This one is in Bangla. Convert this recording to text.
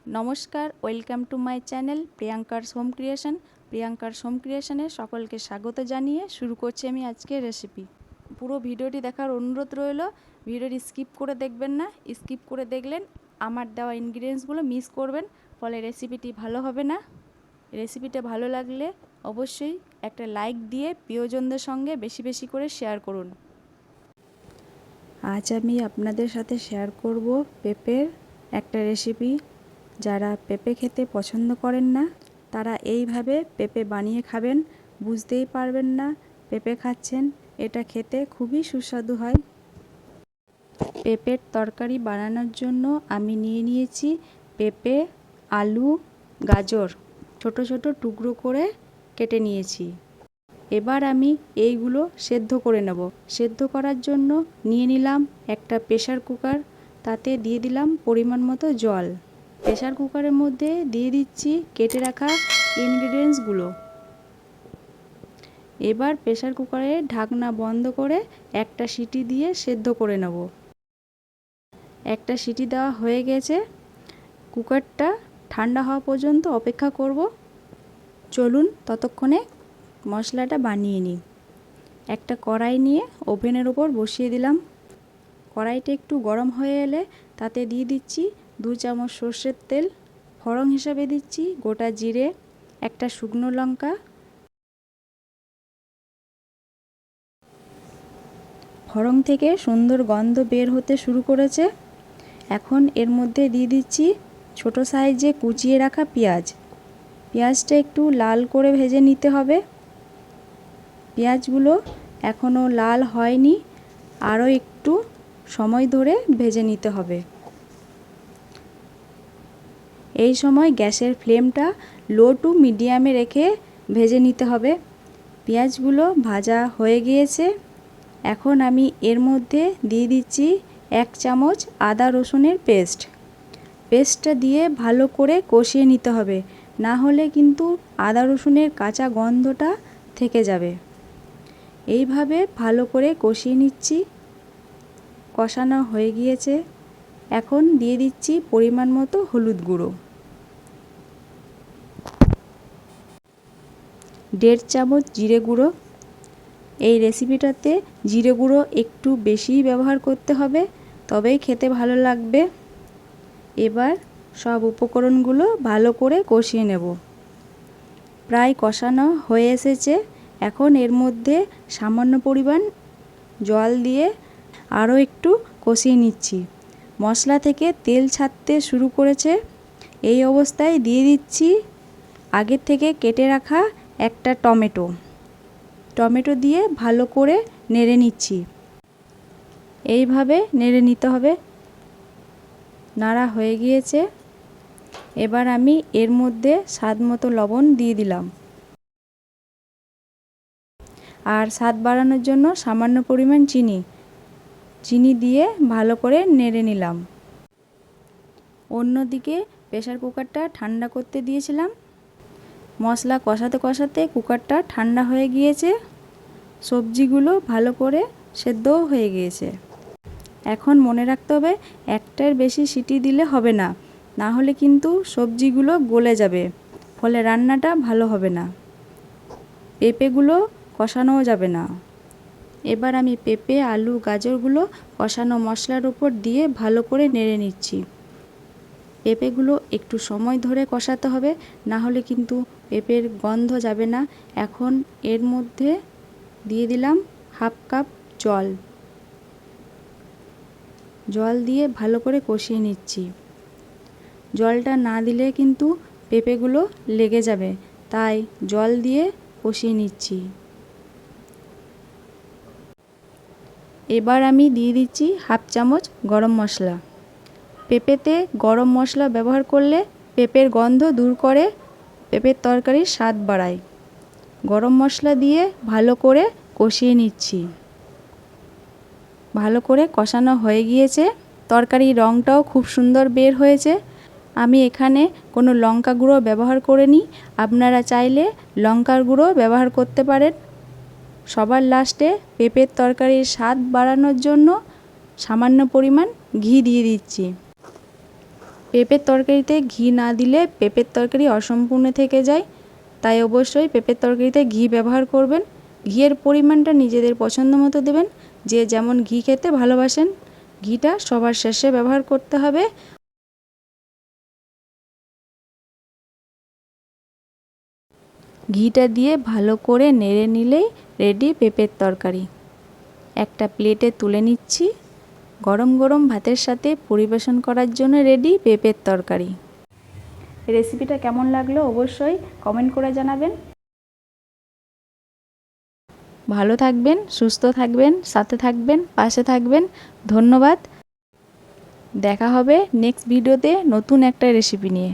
নমস্কার, ওয়েলকাম টু মাই চ্যানেল প্রিয়াঙ্কার হোম ক্রিয়েশন। প্রিয়াঙ্কার হোম ক্রিয়েশনে সকলকে স্বাগত জানিয়ে শুরু করছি আমি আজকে রেসিপি। পুরো ভিডিওটি দেখার অনুরোধ রইল। ভিডিওটি স্কিপ করে দেখবেন না। স্কিপ করে দেখলেন আমার দেওয়া ইনগ্রিডিয়েন্টসগুলো মিস করবেন, ফলে রেসিপিটি ভালো হবে না। রেসিপিটা ভালো লাগলে অবশ্যই একটা লাইক দিয়ে প্রিয়জনদের সঙ্গে বেশি বেশি করে শেয়ার করুন। আজ আমি আপনাদের সাথে শেয়ার করব পেঁপের একটা রেসিপি। যারা পেঁপে খেতে পছন্দ করেন না তারা এইভাবে পেঁপে বানিয়ে খাবেন, বুঝতেই পারবেন না পেঁপে খাচ্ছেন। এটা খেতে খুবই সুস্বাদু হয়। পেঁপের তরকারি বানানোর জন্য আমি নিয়ে নিয়েছি পেঁপে, আলু, গাজর ছোট ছোট টুকরো করে কেটে নিয়েছি। এবার আমি এইগুলো সেদ্ধ করে নেব। সেদ্ধ করার জন্য নিয়ে নিলাম একটা প্রেসার কুকার, তাতে দিয়ে দিলাম পরিমাণ মতো জল। প্রেসার কুকারের মধ্যে দিয়ে দিচ্ছি কেটে রাখা ইনগ্রিডিয়েন্টসগুলো। এবার প্রেসার কুকারের ঢাকনা বন্ধ করে একটা সিটি দিয়ে সেদ্ধ করে নেব। একটা সিটি দেওয়া হয়ে গেছে। কুকারটা ঠান্ডা হওয়া পর্যন্ত অপেক্ষা করব। চলুন ততক্ষণে মশলাটা বানিয়ে নিই। একটা কড়াই নিয়ে ওভেনের ওপর বসিয়ে দিলাম। কড়াইটা একটু গরম হয়ে এলে তাতে দিয়ে দিচ্ছি 2 চামচ সর্ষের তেল। ফোড়ন হিসাবে দিচ্ছি গোটা জিরে, একটা শুকনো লঙ্কা। ফোড়ন থেকে সুন্দর গন্ধ বের হতে শুরু করেছে। এখন এর মধ্যে দিয়ে দিচ্ছি ছোট সাইজে কুচিয়ে রাখা পেঁয়াজ। পেঁয়াজটা একটু লাল করে ভেজে নিতে হবে। পেঁয়াজগুলো এখনও লাল হয়নি, আরও একটু সময় ধরে ভেজে নিতে হবে। এই সময় গ্যাসের ফ্লেমটা লো টু মিডিয়ামে রেখে ভেজে নিতে হবে। পেঁয়াজগুলো ভাজা হয়ে গিয়েছে। এখন আমি এর মধ্যে দিয়ে দিচ্ছি 1 চামচ আদা রসুনের পেস্ট। পেস্টটা দিয়ে ভালো করে কষিয়ে নিতে হবে, না হলে কিন্তু আদা রসুনের কাঁচা গন্ধটা থেকে যাবে। এইভাবে ভালো করে কষিয়ে নিচ্ছি। কষানো হয়ে গিয়েছে। এখন দিয়ে দিচ্ছি পরিমাণ মতো হলুদ গুঁড়ো, 1.5 চামচ জিরে গুঁড়ো। এই রেসিপিটাতে জিরে গুঁড়ো একটু বেশি ব্যবহার করতে হবে, তবেই খেতে ভালো লাগবে। এবার সব উপকরণগুলো ভালো করে কষিয়ে নেব। প্রায় কষানো হয়ে এসেছে। এখন এর মধ্যে সামান্য পরিমাণ জল দিয়ে আরও একটু কষিয়ে নিচ্ছি। মশলা থেকে তেল ছাড়তে শুরু করেছে। এই অবস্থায় দিয়ে দিচ্ছি আগের থেকে কেটে রাখা একটা টমেটো দিয়ে ভালো করে নেড়ে নিচ্ছি। এইভাবে নেড়ে নিতে হবে। নাড়া হয়ে গিয়েছে। এবার আমি এর মধ্যে স্বাদ মতো লবণ দিয়ে দিলাম, আর স্বাদ বাড়ানোর জন্য সামান্য পরিমাণ চিনি দিয়ে ভালো করে নেড়ে নিলাম। অন্যদিকে প্রেসার কুকারটা ঠান্ডা করতে দিয়েছিলাম। মশলা কষাতে কষাতে কুকারটা ঠান্ডা হয়ে গিয়েছে। সবজিগুলো ভালো করে সেদ্ধও হয়ে গিয়েছে। এখন মনে রাখতে হবে একটার বেশি সিটি দিলে হবে না, না হলে কিন্তু সবজিগুলো গলে যাবে, ফলে রান্নাটা ভালো হবে না। পেঁপেগুলো কষানোও যাবে না। এবার আমি পেঁপে, আলু, গাজরগুলো কষানো মশলার উপর দিয়ে ভালো করে নেড়ে নিচ্ছি। পেঁপেগুলো একটু সময় ধরে কষাতে হবে, না হলে কিন্তু পেঁপের গন্ধ যাবে না। এখন এর মধ্যে দিয়ে দিলাম 1/2 কাপ জল দিয়ে ভালো করে কষিয়ে নিচ্ছি। জলটা না দিলে কিন্তু পেঁপেগুলো লেগে যাবে, তাই জল দিয়ে কষিয়ে নিচ্ছি। এবার আমি দিয়ে দিচ্ছি 1/2 চামচ গরম মশলা। পেঁপেতে গরম মশলা ব্যবহার করলে পেঁপের গন্ধ দূর করে, পেঁপের তরকারির স্বাদ বাড়ায়। গরম মশলা দিয়ে ভালো করে কষিয়ে নিচ্ছি। ভালো করে কষানো হয়ে গিয়েছে। তরকারির রঙটাও খুব সুন্দর বের হয়েছে। আমি এখানে কোনো লঙ্কা গুঁড়ো ব্যবহার করিনি, আপনারা চাইলে লঙ্কার গুঁড়ো ব্যবহার করতে পারেন। সবার লাস্টে পেঁপের তরকারির স্বাদ বাড়ানোর জন্য সামান্য পরিমাণ ঘি দিয়ে দিচ্ছি। পেঁপের তরকারিতে ঘি না দিলে পেঁপের তরকারি অসম্পূর্ণ থেকে যায়, তাই অবশ্যই পেঁপের তরকারিতে ঘি ব্যবহার করবেন। ঘিয়ের পরিমাণটা নিজেদের পছন্দ মতো দেবেন, যে যেমন ঘি খেতে ভালোবাসেন। ঘিটা সবার শেষে ব্যবহার করতে হবে। ঘিটা দিয়ে ভালো করে নেড়ে নিলেই রেডি পেঁপের তরকারি। একটা প্লেটে তুলে নিচ্ছি। গরম গরম ভাতের সাথে পরিবেশন করার জন্য রেডি পেঁপের তরকারি। রেসিপিটা কেমন লাগলো অবশ্যই কমেন্ট করে জানাবেন। ভালো থাকবেন, সুস্থ থাকবেন, সাথে থাকবেন, পাশে থাকবেন। ধন্যবাদ। দেখা হবে নেক্সট ভিডিওতে নতুন একটা রেসিপি নিয়ে।